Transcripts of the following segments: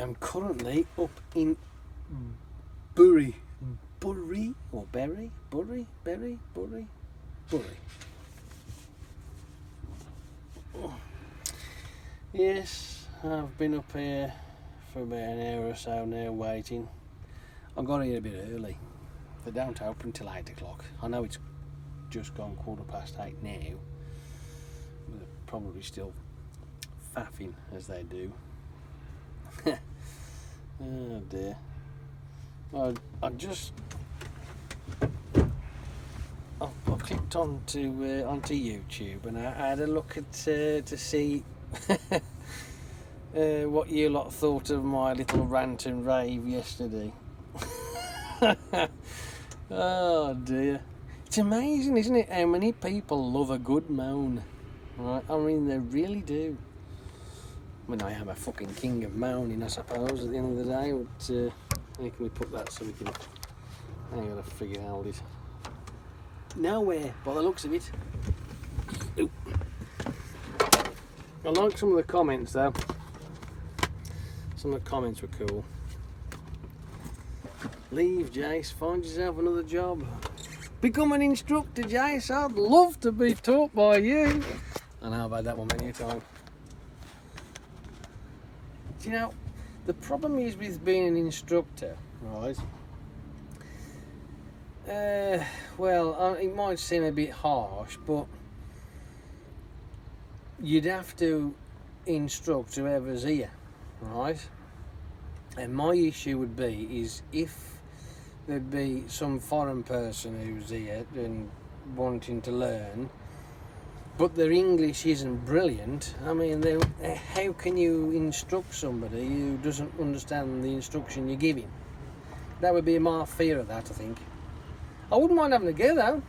am currently up in Bury. Yes, I've been up here for about an hour or so now waiting. I got here a bit early. They don't open till 8 o'clock. I know it's just gone 8:15 now. They're probably still faffing as they do. Oh dear. I clicked onto YouTube and I had a look at to see what you lot thought of my little rant and rave yesterday. Oh dear. It's amazing, isn't it, how many people love a good moan, right? I mean, they really do. I mean, I am a fucking king of moaning, I suppose, at the end of the day, but how can we put that so we can... I gotta figure out it. Nowhere, by the looks of it. Ooh. I like some of the comments, though. Some of the comments were cool. Leave, Jace, find yourself another job. Become an instructor, Jace. I'd love to be taught by you. I know, I've had that one many a time. Do you know, the problem is with being an instructor, right? Well, it might seem a bit harsh, but you'd have to instruct whoever's here, right? And my issue would be is if there'd be some foreign person who's here and wanting to learn, but their English isn't brilliant. I mean, how can you instruct somebody who doesn't understand the instruction you're giving? That would be my fear of that, I think. I wouldn't mind having a go, though.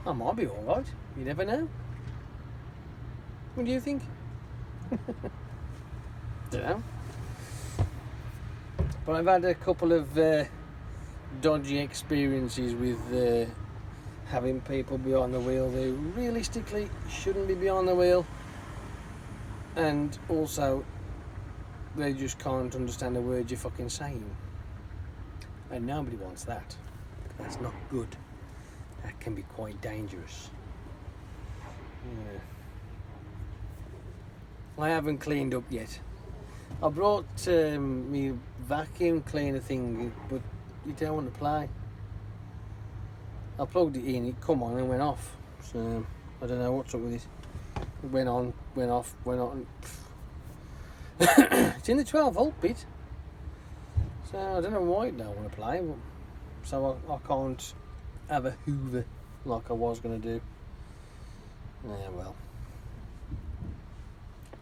I might be alright. You never know. What do you think? Don't know. But I've had a couple of dodgy experiences with having people behind the wheel who realistically shouldn't be behind the wheel, and also they just can't understand a word you're fucking saying, and nobody wants that. That's not good. That can be quite dangerous. Yeah. I haven't cleaned up yet. I brought my vacuum cleaner thing, but you don't want to play. I plugged it in, it come on and went off. So I don't know what's up with it. It went on, went off, went on. It's in the 12-volt bit. So I don't know why it don't want to play. But, so I can't have a hoover like I was going to do. Yeah, well.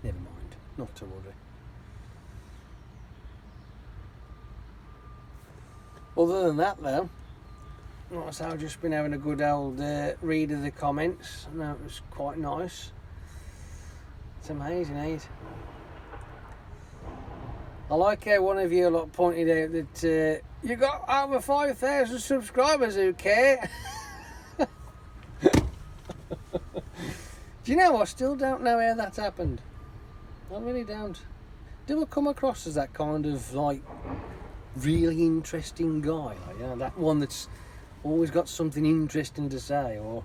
Never mind. Not to worry. Other than that, though, so I've just been having a good old read of the comments, and that was quite nice. It's amazing, ain't it? I like how one of you lot pointed out that you got over 5,000 subscribers who care. Do you know, I still don't know how that's happened. I really don't. Do I come across as that kind of, like, really interesting guy? Like, you know, that one that's always got something interesting to say, or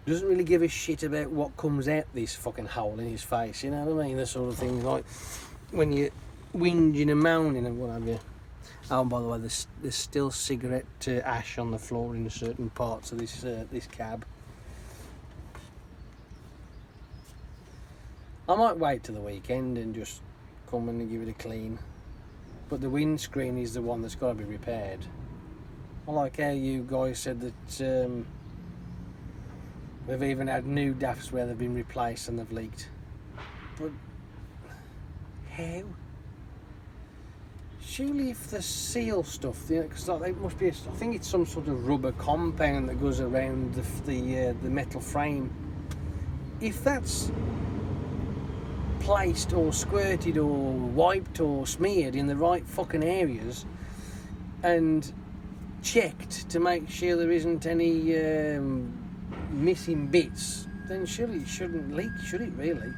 doesn't really give a shit about what comes out this fucking hole in his face, you know what I mean? The sort of thing, like, when you're whinging and moaning and what have you. Oh, and by the way, there's still cigarette ash on the floor in certain parts of this cab. I might wait till the weekend and just come in and give it a clean. But the windscreen is the one that's got to be repaired. I like how you guys said that they've even had new DAFs where they've been replaced and they've leaked. But how? Surely if the seal stuff, because it must be, I think it's some sort of rubber compound that goes around the metal frame. If that's placed or squirted or wiped or smeared in the right fucking areas and checked to make sure there isn't any missing bits, then surely it shouldn't leak, should it really?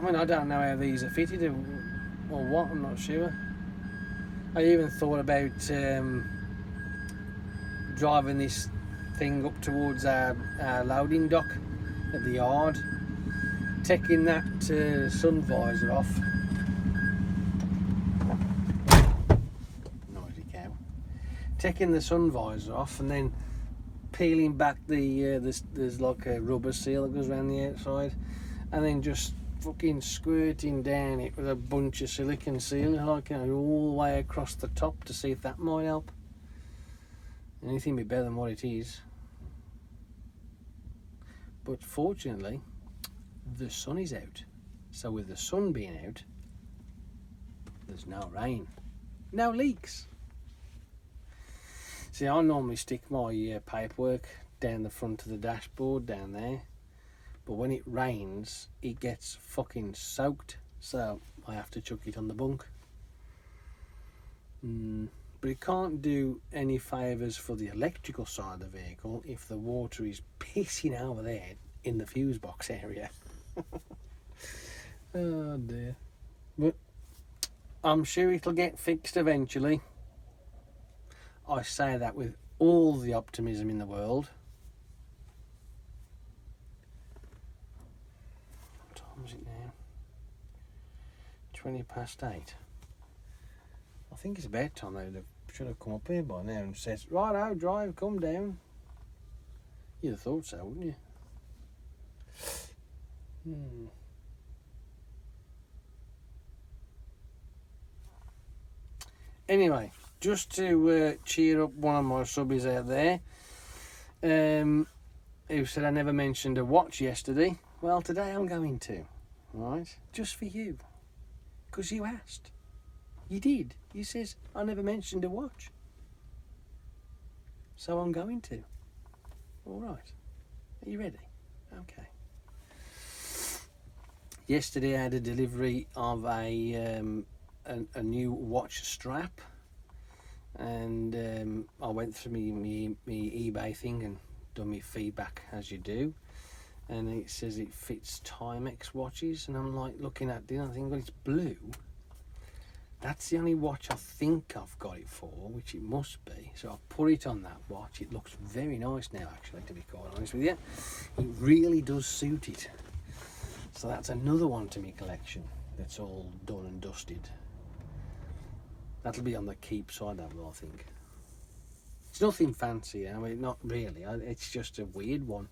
I mean, I don't know how these are fitted or what, I'm not sure. I even thought about driving this thing up towards our loading dock at the yard, taking that sun visor off. Noisy cow. Taking the sun visor off and then peeling back there's like a rubber seal that goes around the outside, and then just fucking squirting down it with a bunch of silicone seal, like, you know, all the way across the top to see if that might help. Anything be better than what it is. But fortunately, the sun is out. So with the sun being out, there's no rain, no leaks. See, I normally stick my paperwork down the front of the dashboard down there, but when it rains, it gets fucking soaked, so I have to chuck it on the bunk. But it can't do any favours for the electrical side of the vehicle if the water is pissing over there in the fuse box area. Oh dear. But I'm sure it'll get fixed eventually. I say that with all the optimism in the world. What time is it now? 8:20. I think it's about time they should have come up here by now and said, "Righto, drive, come down." You'd have thought so, wouldn't you? Anyway, just to cheer up one of my subbies out there, who said I never mentioned a watch yesterday. Well, today I'm going to, right? Just for you, because you asked. You did. You says I never mentioned a watch, so I'm going to. All right. Are you ready? Okay. Yesterday I had a delivery of a new watch strap, and I went through me eBay thing and done me feedback as you do, and it says it fits Timex watches, and I'm like looking at it and I think, well, it's blue. That's the only watch I think I've got it for, which it must be. So I've put it on that watch. It looks very nice now, actually, to be quite honest with you. It really does suit it. So that's another one to my collection that's all done and dusted. That'll be on the keep side, that will, I think. It's nothing fancy, I mean, not really. It's just a weird one.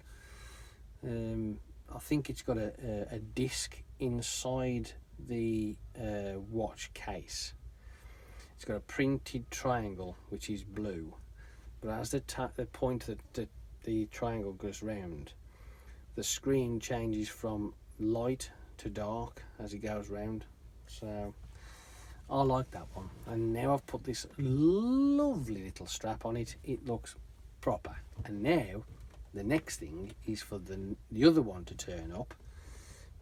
I think it's got a disc inside the watch case. It's got a printed triangle which is blue, but as the point that the triangle goes round, the screen changes from light to dark as it goes round. So I like that one, and now I've put this lovely little strap on it. It looks proper, and now the next thing is for the other one to turn up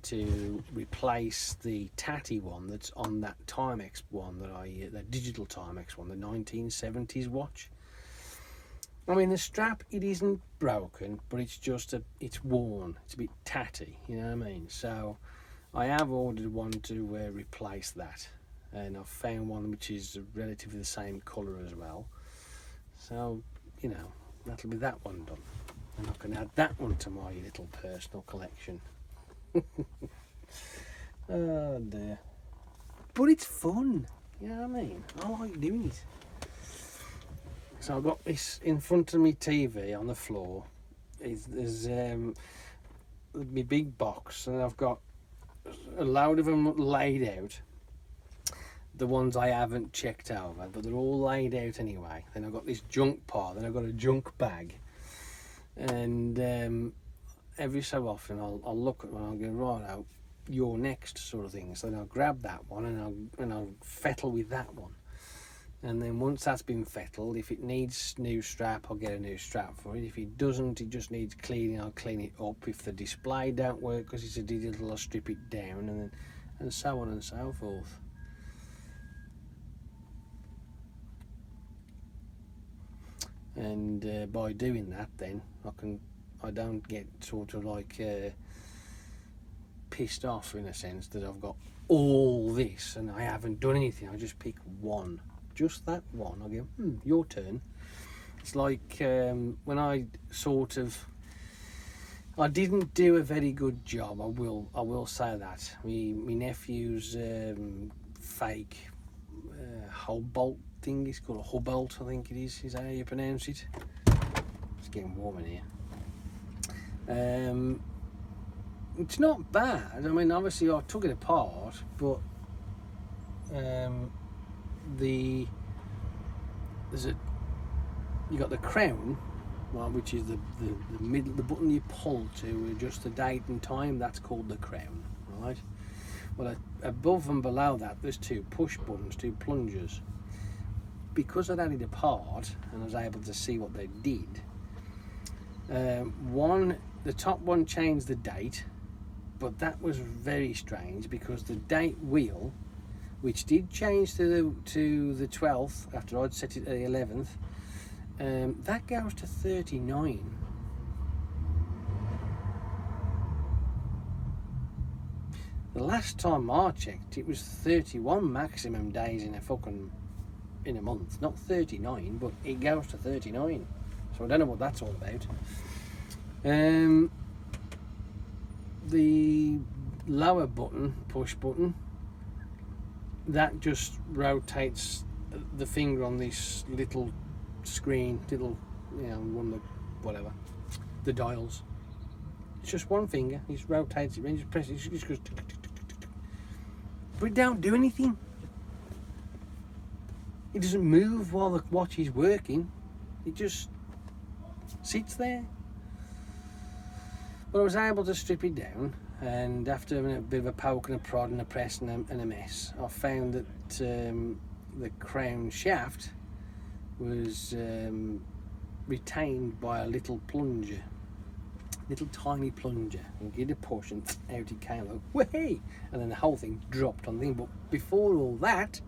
to replace the tatty one that's on that Timex one that digital Timex one, the 1970s watch. I mean, the strap, it isn't broken, but it's just it's worn. It's a bit tatty, you know what I mean? So I have ordered one to replace that, and I've found one which is relatively the same colour as well. So, you know, that'll be that one done, and I can add that one to my little personal collection. Oh dear. But it's fun, you know what I mean? I like doing it. So I've got this in front of me TV on the floor. There's my big box, and I've got a load of them laid out. The ones I haven't checked over, but they're all laid out anyway. Then I've got this junk pile, then I've got a junk bag, and every so often I'll look at one and I'll go, right out, you're next, sort of thing. So then I'll grab that one and I'll fettle with that one. And then once that's been fettled, if it needs new strap, I'll get a new strap for it. If it doesn't, it just needs cleaning, I'll clean it up. If the display don't work because it's a digital, I'll strip it down, and so on and so forth. And by doing that, then I don't get sort of like pissed off in a sense that I've got all this and I haven't done anything. I just pick one, just that one. I go, your turn. It's like when I didn't do a very good job. I will say that. My nephew's fake Hobalt thing. It's called a Hobalt, I think it is. Is that how you pronounce it? It's getting warm in here. It's not bad. I mean, obviously I took it apart, but you got the crown, well, which is the middle, the button you pull to adjust the date and time. That's called the crown, right? Well, above and below that, there's two push buttons, two plungers. Because I'd had it apart and I was able to see what they did, the top one changed the date, but that was very strange because the date wheel, which did change to the 12th after I'd set it at the 11th, that goes to 39. The last time I checked, it was 31 maximum days in a month, not 39, but it goes to 39. So I don't know what that's all about. The lower button, push button, that just rotates the finger on this little screen, one of the whatever, the dials. It's just one finger. He just rotates it, and just press it. It just goes tick, tick, tick, tick, tick. But it don't do anything. It doesn't move while the watch is working. It just sits there. But I was able to strip it down, and after having a bit of a poke and a prod and a press and a mess, I found that the crown shaft was retained by a little plunger, little tiny plunger. You get a push and out it came, like, way, and then the whole thing dropped on the thing. But before all that,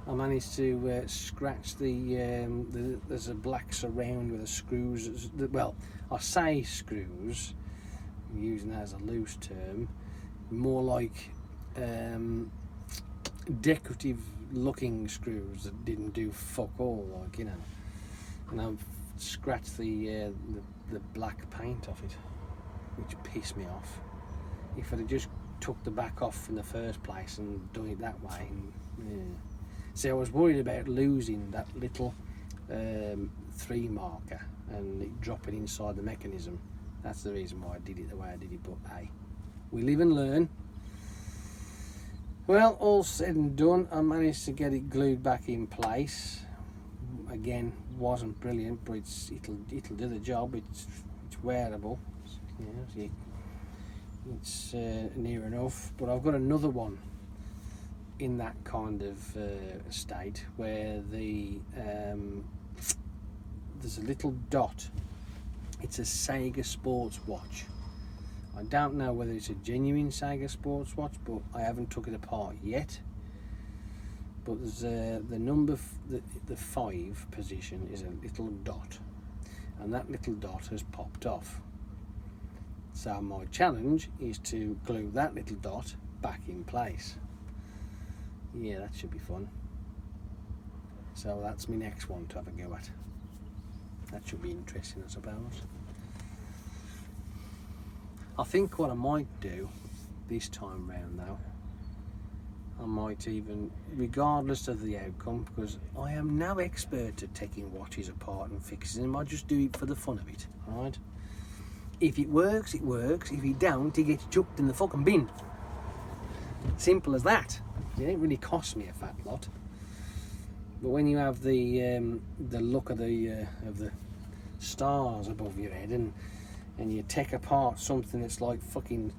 I managed to scratch there's a black surround with the screws. Well, I say screws, I'm using that as a loose term, more like decorative looking screws that didn't do fuck all, like, you know. And I've scratched the black paint off it, which pissed me off. If I'd have just took the back off in the first place and done it that way, yeah. See, I was worried about losing that little 3 marker and it dropping inside the mechanism. That's the reason why I did it the way I did it, but hey, we live and learn. Well, all said and done, I managed to get it glued back in place. Again, wasn't brilliant, but it'll do the job. It's wearable, you know, so it's near enough. But I've got another one in that kind of state where there's a little dot. It's a Sega sports watch. I don't know whether it's a genuine Sega sports watch, but I haven't took it apart yet. But there's the number, the 5 position is a little dot, and that little dot has popped off. So my challenge is to glue that little dot back in place. Yeah, that should be fun. So that's my next one to have a go at. That should be interesting, I suppose. I think what I might do this time round, though, I might even, regardless of the outcome, because I am no expert at taking watches apart and fixing them, I just do it for the fun of it, alright? If it works, it works. If it don't, it gets chucked in the fucking bin. Simple as that. It ain't really cost me a fat lot. But when you have the look of the stars above your head, and you take apart something that's like fucking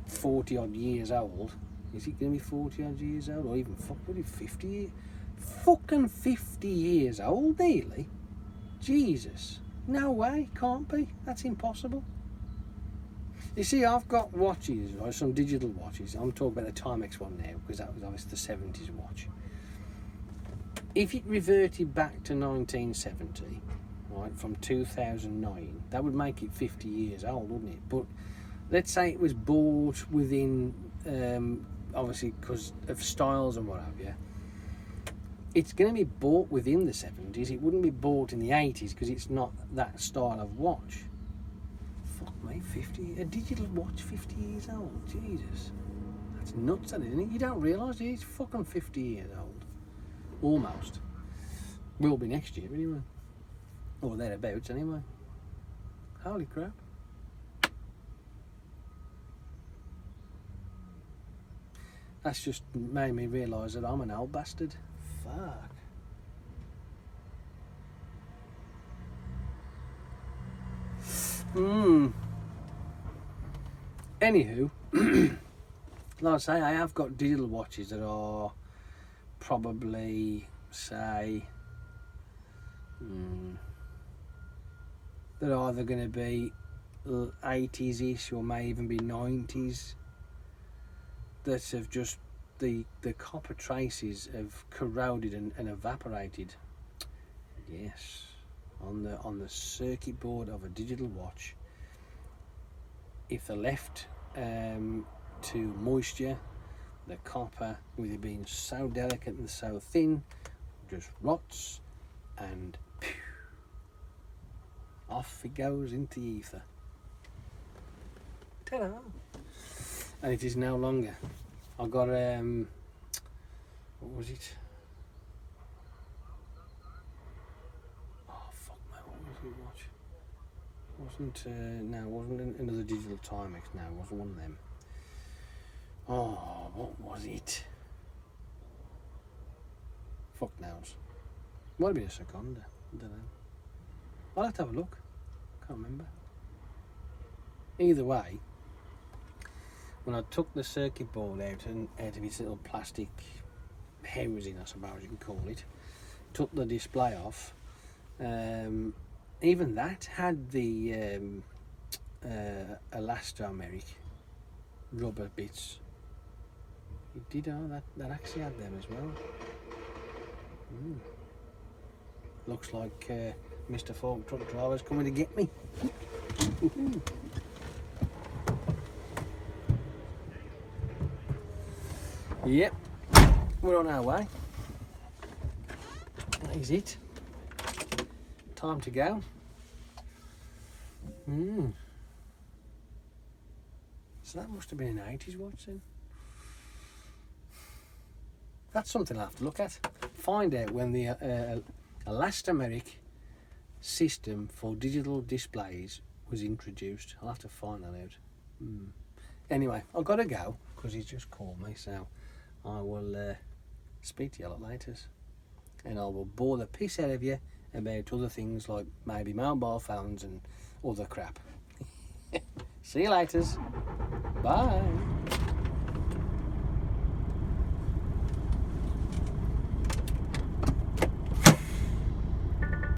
40 odd years old, is it going to be 40 odd years old, or even 50 years? Fucking 50 years old, nearly. Jesus, no way, can't be. That's impossible. You see, I've got watches, right, some digital watches. I'm talking about the Timex one now, because that was obviously the 70s watch. If it reverted back to 1970, right, from 2009, that would make it 50 years old, wouldn't it? But let's say it was bought within, obviously because of styles and what have you, it's going to be bought within the 70s. It wouldn't be bought in the 80s because it's not that style of watch. Fuck me, a digital watch 50 years old, Jesus. That's nuts, isn't it? You don't realise it's fucking 50 years old. Almost. Will be next year anyway. Or thereabouts anyway. Holy crap. That's just made me realise that I'm an old bastard. Fuck. Anywho, like I say, I have got digital watches that are probably, say, they're either going to be 80s-ish or may even be 90s, that have just, the copper traces have corroded and evaporated. Yes, on the circuit board of a digital watch. If they're left to moisture, the copper, with it being so delicate and so thin, just rots and off it goes into the ether. Ta-da! And it is no longer. I got what was it? Oh fuck me! What was it? Watch? Wasn't another digital Timex. No, it wasn't one of them. Oh, what was it? Fuck knows. Might have been a Seconda. I don't know. I'll have to have a look. Can't remember. Either way, when I took the circuit board out of its little plastic housing, I suppose you can call it, took the display off, even that had the elastomeric rubber bits. It did, that actually had them as well. Looks like Mr. Fork Truck Driver's coming to get me. Yep, we're on our way. That is it. Time to go. So that must have been an 80s watch then. That's something I'll have to look at. Find out when the elastomeric system for digital displays was introduced. I'll have to find that out. Anyway, I've got to go because he's just called me, so I will speak to you lot later, and I will bore the piss out of you about other things like maybe mobile phones and other crap. See you later. Bye.